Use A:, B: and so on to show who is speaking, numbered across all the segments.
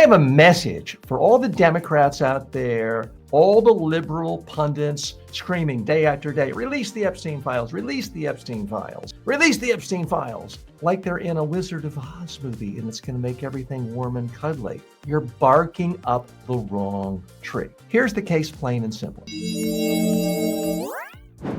A: have a message for all the Democrats out there, all the liberal pundits screaming day after day, release the Epstein files, release the Epstein files, release the Epstein files, like they're in a Wizard of Oz movie and it's going to make everything warm and cuddly. You're barking up the wrong tree. Here's the case, plain and simple.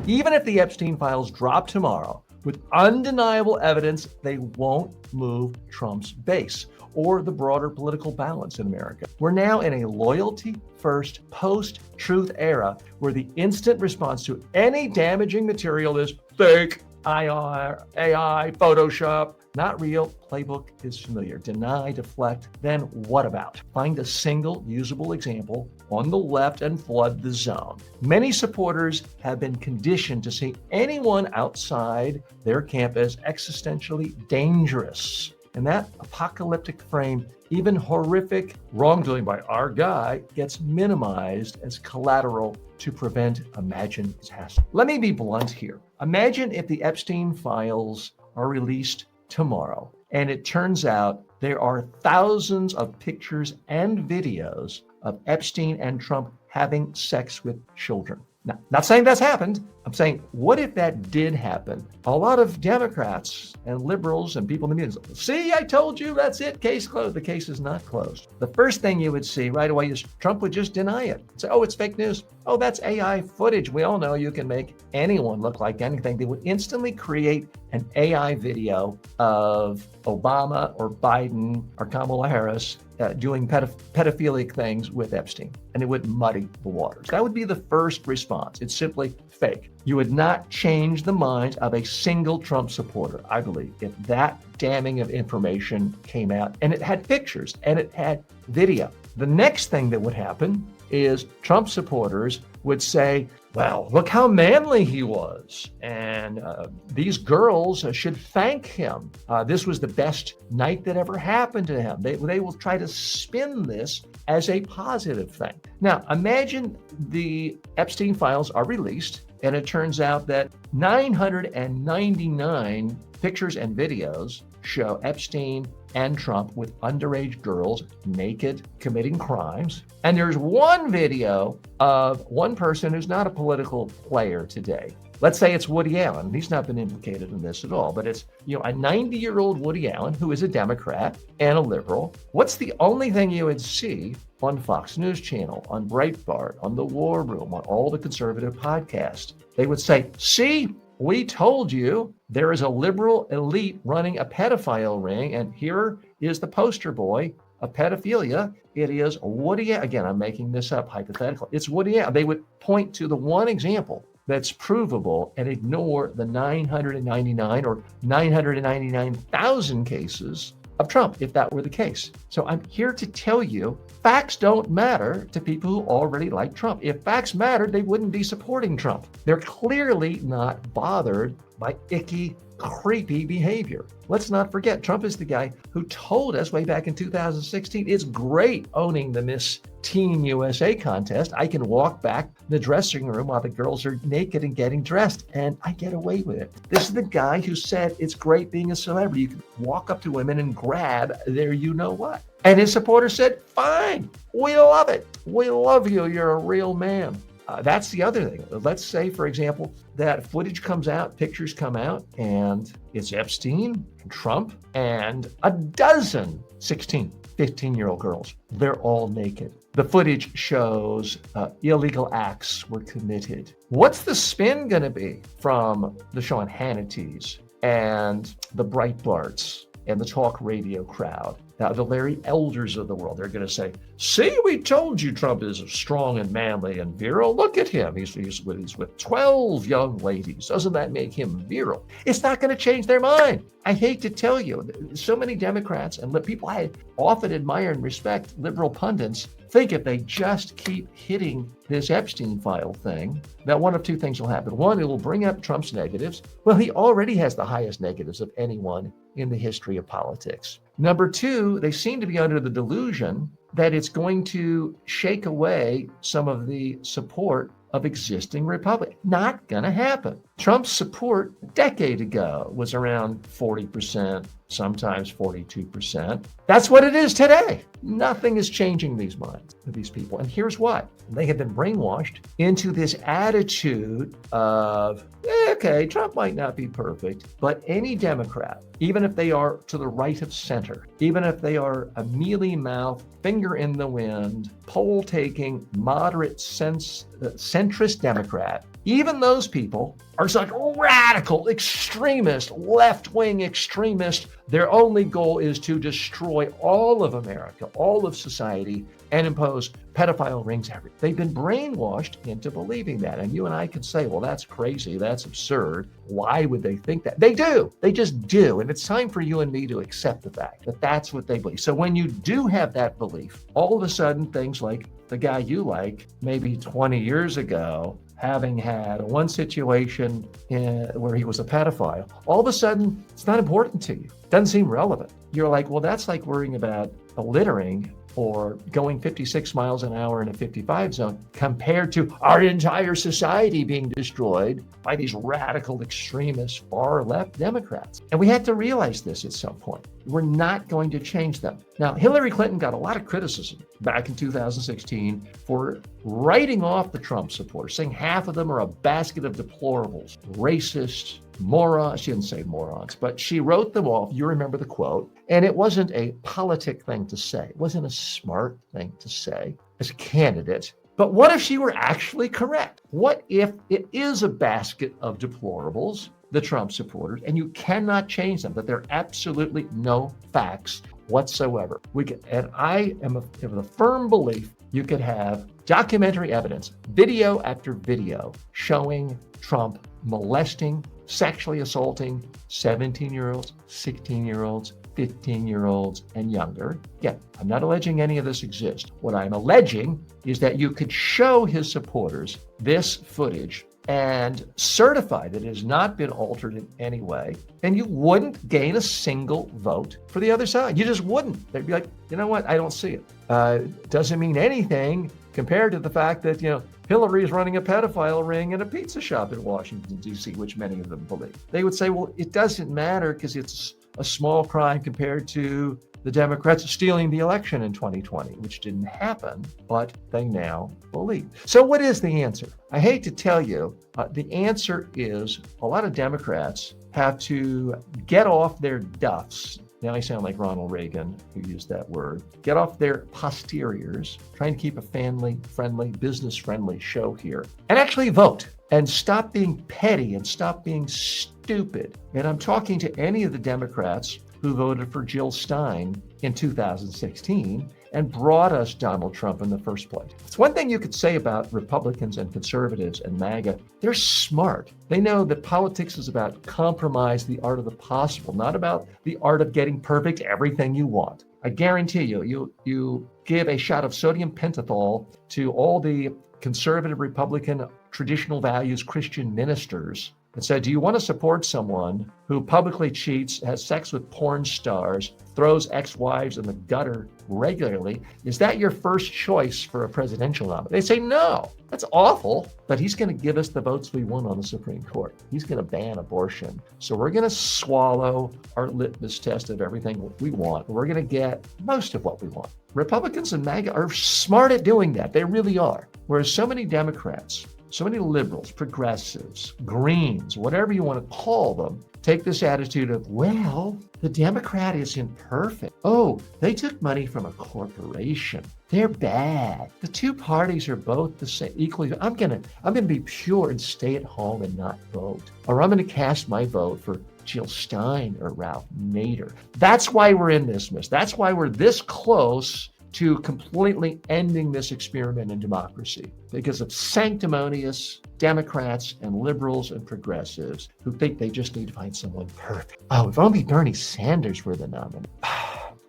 A: Even if the Epstein files drop tomorrow, with undeniable evidence, they won't move Trump's base or the broader political balance in America. We're now in a loyalty-first, post-truth era where the instant response to any damaging material is fake, IR, AI, Photoshop, not real. Playbook is familiar. Deny, deflect, then what about? Find a single usable example on the left and flood the zone. Many supporters have been conditioned to see anyone outside their camp as existentially dangerous. In that apocalyptic frame, even horrific wrongdoing by our guy gets minimized as collateral to prevent imagined disaster. Let me be blunt here. Imagine if the Epstein files are released tomorrow, and it turns out there are thousands of pictures and videos of Epstein and Trump having sex with children. Now, not saying that's happened. I'm saying, what if that did happen? A lot of Democrats and liberals and people in the media say, see, I told you, that's it, case closed. The case is not closed. The first thing you would see right away is Trump would just deny it. Say, oh, it's fake news. Oh, that's AI footage. We all know you can make anyone look like anything. They would instantly create an AI video of Obama or Biden or Kamala Harris doing pedophilic things with Epstein, and it would muddy the waters. That would be the first response. It's simply fake. You would not change the minds of a single Trump supporter, I believe, if that damning of information came out and it had pictures and it had video. The next thing that would happen is Trump supporters would say, well, look how manly he was. And these girls should thank him. This was the best night that ever happened to him. They will try to spin this as a positive thing. Now, imagine the Epstein files are released and it turns out that 999 pictures and videos show Epstein and Trump with underage girls naked committing crimes. And there's one video of one person who's not a political player today. Let's say it's Woody Allen. He's not been implicated in this at all, but it's a 90-year-old Woody Allen who is a Democrat and a liberal. What's the only thing you would see on Fox News Channel, on Breitbart, on The War Room, on all the conservative podcasts? They would say, see, we told you there is a liberal elite running a pedophile ring, and here is the poster boy of pedophilia. It is Woody Allen. Again, I'm making this up hypothetical. It's Woody Allen. They would point to the one example that's provable and ignore the 999 or 999,000 cases of Trump, if that were the case. So I'm here to tell you, facts don't matter to people who already like Trump. If facts mattered, they wouldn't be supporting Trump. They're clearly not bothered by icky, creepy behavior. Let's not forget, Trump is the guy who told us way back in 2016, it's great owning the Miss Teen USA contest. I can walk back the dressing room while the girls are naked and getting dressed, and I get away with it. This is the guy who said it's great being a celebrity. You can walk up to women and grab their you-know-what. And his supporters said, fine, we love it. We love you. You're a real man. That's the other thing. Let's say, for example, that footage comes out, pictures come out, and it's Epstein, and Trump, and a dozen 16, 15-year-old girls. They're all naked. The footage shows illegal acts were committed. What's the spin going to be from the Sean Hannitys and the Breitbarts and the talk radio crowd? Now, the Larry Elders of the world, they're going to say, see, we told you Trump is strong and manly and virile. Look at him. He's with 12 young ladies. Doesn't that make him virile? It's not going to change their mind. I hate to tell you, so many Democrats and people I often admire and respect, liberal pundits, think if they just keep hitting this Epstein file thing, that one of two things will happen. One, it will bring up Trump's negatives. Well, he already has the highest negatives of anyone in the history of politics. Number two, they seem to be under the delusion that it's going to shake away some of the support of existing Republicans. Not going to happen. Trump's support a decade ago was around 40%, sometimes 42%. That's what it is today. Nothing is changing these minds of these people. And here's why. They have been brainwashed into this attitude of, okay, Trump might not be perfect, but any Democrat, even if they are to the right of center, even if they are a mealy-mouthed, finger in the wind, poll-taking, moderate, centrist Democrat, even those people are such radical, extremist, left-wing extremists. Their only goal is to destroy all of America, all of society, and impose pedophile rings everywhere. They've been brainwashed into believing that. And you and I could say, well, that's crazy. That's absurd. Why would they think that? They do. They just do. And it's time for you and me to accept the fact that that's what they believe. So when you do have that belief, all of a sudden things like the guy you like maybe 20 years ago, having had one situation where he was a pedophile, all of a sudden it's not important to you. Doesn't seem relevant. You're like, well, that's like worrying about littering or going 56 miles an hour in a 55 zone compared to our entire society being destroyed by these radical extremist far left Democrats. And we had to realize this at some point. We're not going to change them. Now, Hillary Clinton got a lot of criticism back in 2016 for writing off the Trump supporters, saying half of them are a basket of deplorables, racist, morons. She didn't say morons, but she wrote them off. You remember the quote. And it wasn't a politic thing to say. It wasn't a smart thing to say as a candidate. But what if she were actually correct? What if it is a basket of deplorables, the Trump supporters, and you cannot change them, that there are absolutely no facts whatsoever? And I am of the firm belief you could have documentary evidence, video after video, showing Trump molesting, sexually assaulting 17-year-olds, 16-year-olds, 15-year-olds, and younger. Again, I'm not alleging any of this exists. What I'm alleging is that you could show his supporters this footage and certify that it has not been altered in any way, and you wouldn't gain a single vote for the other side. You just wouldn't. They'd be like, you know what? I don't see it. Doesn't mean anything compared to the fact that, Hillary is running a pedophile ring in a pizza shop in Washington, D.C., which many of them believe. They would say, well, it doesn't matter because it's a small crime compared to the Democrats stealing the election in 2020, which didn't happen, but they now believe. So what is the answer? I hate to tell you, the answer is a lot of Democrats have to get off their duffs. Now I sound like Ronald Reagan, who used that word. Get off their posteriors, trying to keep a family-friendly, business-friendly show here, and actually vote and stop being petty and stop being stupid. And I'm talking to any of the Democrats who voted for Jill Stein in 2016 and brought us Donald Trump in the first place. It's one thing you could say about Republicans and conservatives and MAGA. They're smart. They know that politics is about compromise, the art of the possible, not about the art of getting perfect everything you want. I guarantee you give a shot of sodium pentothal to all the conservative, Republican, traditional values Christian ministers and said, do you want to support someone who publicly cheats, has sex with porn stars, throws ex-wives in the gutter regularly? Is that your first choice for a presidential nominee? They say, no, that's awful, but he's going to give us the votes we want on the Supreme Court. He's going to ban abortion. So we're going to swallow our litmus test of everything we want. We're going to get most of what we want. Republicans and MAGA are smart at doing that. They really are. Whereas so many Democrats, so many liberals, progressives, Greens, whatever you want to call them, take this attitude of, well, the Democrat isn't perfect. Oh, they took money from a corporation. They're bad. The two parties are both the same, equally. I'm gonna be pure and stay at home and not vote. Or I'm gonna cast my vote for Jill Stein or Ralph Nader. That's why we're in this mess. That's why we're this close to completely ending this experiment in democracy, because of sanctimonious Democrats and liberals and progressives who think they just need to find someone perfect. Oh, if only Bernie Sanders were the nominee.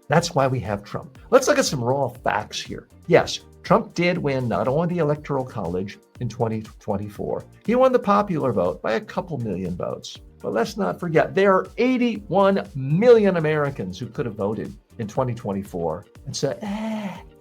A: That's why we have Trump. Let's look at some raw facts here. Yes, Trump did win not only the Electoral College in 2024, he won the popular vote by a couple million votes. But let's not forget, there are 81 million Americans who could have voted in 2024 and said,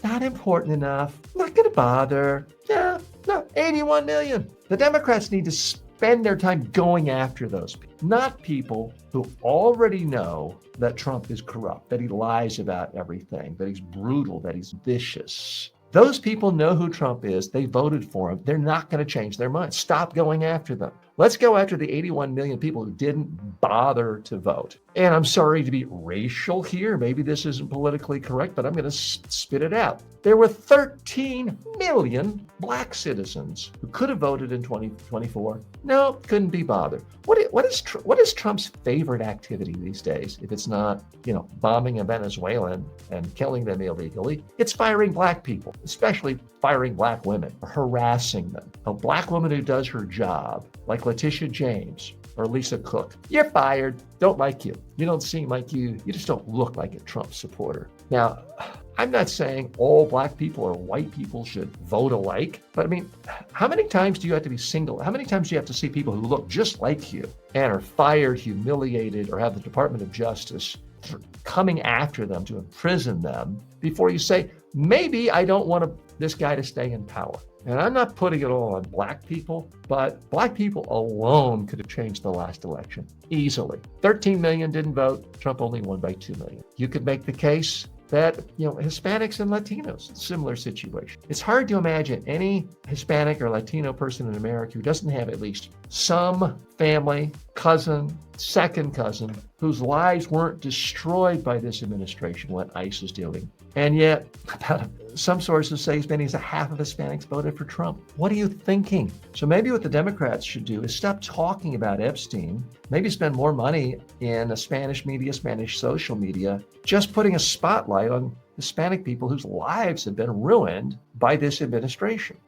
A: not important enough, not going to bother. Yeah, no, 81 million. The Democrats need to spend their time going after those people, not people who already know that Trump is corrupt, that he lies about everything, that he's brutal, that he's vicious. Those people know who Trump is. They voted for him. They're not going to change their mind. Stop going after them. Let's go after the 81 million people who didn't bother to vote. And I'm sorry to be racial here. Maybe this isn't politically correct, but I'm going to spit it out. There were 13 million black citizens who could have voted in 2024. No, couldn't be bothered. What is Trump's favorite activity these days? If it's not, bombing a Venezuelan and killing them illegally, it's firing black people, especially firing black women, harassing them. A black woman who does her job, like Letitia James or Lisa Cook, you're fired. Don't like you. You don't seem like you just don't look like a Trump supporter. Now, I'm not saying all black people or white people should vote alike, but I mean, how many times do you have to be single? How many times do you have to see people who look just like you and are fired, humiliated, or have the Department of Justice coming after them to imprison them before you say, maybe I don't want this guy to stay in power? And I'm not putting it all on black people, but black people alone could have changed the last election easily. 13 million didn't vote. Trump only won by 2 million. You could make the case that, Hispanics and Latinos, similar situation. It's hard to imagine any Hispanic or Latino person in America who doesn't have at least some family, cousin, second cousin, whose lives weren't destroyed by this administration, what ICE is doing. And yet, some sources say as many as a half of Hispanics voted for Trump. What are you thinking? So maybe what the Democrats should do is stop talking about Epstein, maybe spend more money in the Spanish media, Spanish social media, just putting a spotlight on Hispanic people whose lives have been ruined by this administration.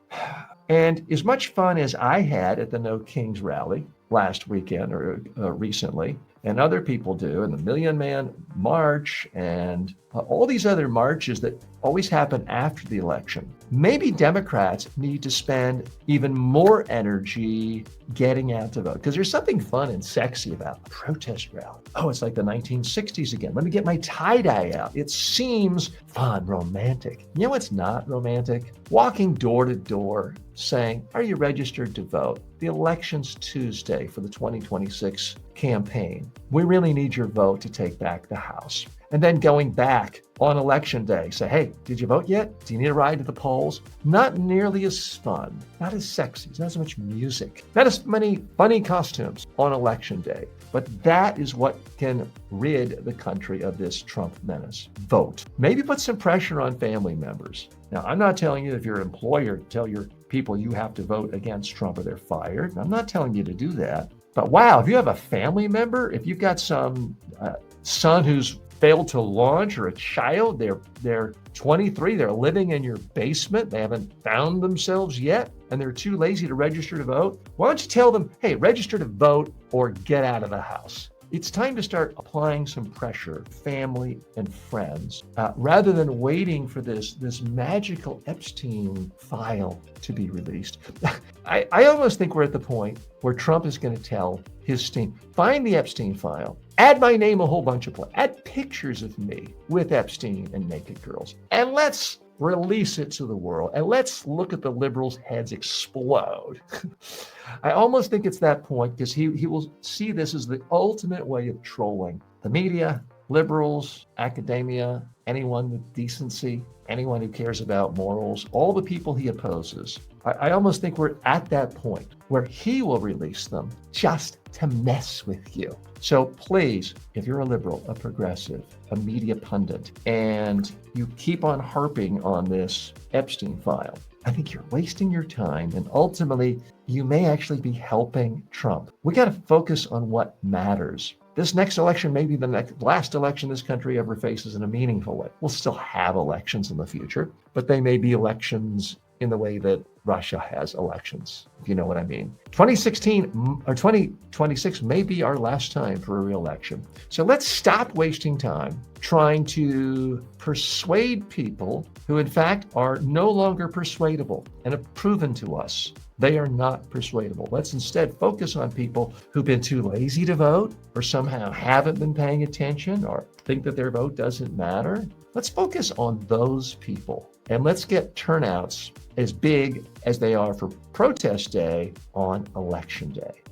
A: And as much fun as I had at the No Kings rally last weekend or recently, and other people do, and the Million Man March and all these other marches that always happen after the election, maybe Democrats need to spend even more energy getting out to vote, because there's something fun and sexy about a protest rally. Oh, it's like the 1960s again. Let me get my tie-dye out. It seems fun, romantic. You know what's not romantic? Walking door to door saying, are you registered to vote? The election's Tuesday for the 2026 campaign. We really need your vote to take back the House. And then going back on election day, say, hey, did you vote yet? Do you need a ride to the polls? Not nearly as fun, not as sexy, not as much music, not as many funny costumes on election day. But that is what can rid the country of this Trump menace. Vote. Maybe put some pressure on family members. Now, I'm not telling you if you're an employer to tell your people you have to vote against Trump or they're fired. I'm not telling you to do that. But wow, if you have a family member, if you've got some son who's failed to launch, or a child, they're 23, they're living in your basement, they haven't found themselves yet, and they're too lazy to register to vote, why don't you tell them, hey, register to vote or get out of the house? It's time to start applying some pressure, family and friends, rather than waiting for this magical Epstein file to be released. I almost think we're at the point where Trump is going to tell his team, find the Epstein file, add my name a whole bunch of places, add pictures of me with Epstein and naked girls, and let's release it to the world, and let's look at the liberals' heads explode. I almost think it's that point, because he will see this as the ultimate way of trolling the media, liberals, academia, anyone with decency, anyone who cares about morals, all the people he opposes. I almost think we're at that point where he will release them just to mess with you. So please, if you're a liberal, a progressive, a media pundit, and you keep on harping on this Epstein file, I think you're wasting your time, and ultimately you may actually be helping Trump. We got to focus on what matters. This next election may be the last election this country ever faces in a meaningful way. We'll still have elections in the future, but they may be elections in the way that Russia has elections, if you know what I mean. 2016 or 2026 may be our last time for a re-election. So let's stop wasting time trying to persuade people who in fact are no longer persuadable and have proven to us They are not persuadable. Let's instead focus on people who've been too lazy to vote, or somehow haven't been paying attention, or think that their vote doesn't matter. Let's focus on those people, and let's get turnouts as big as they are for protest day on election day.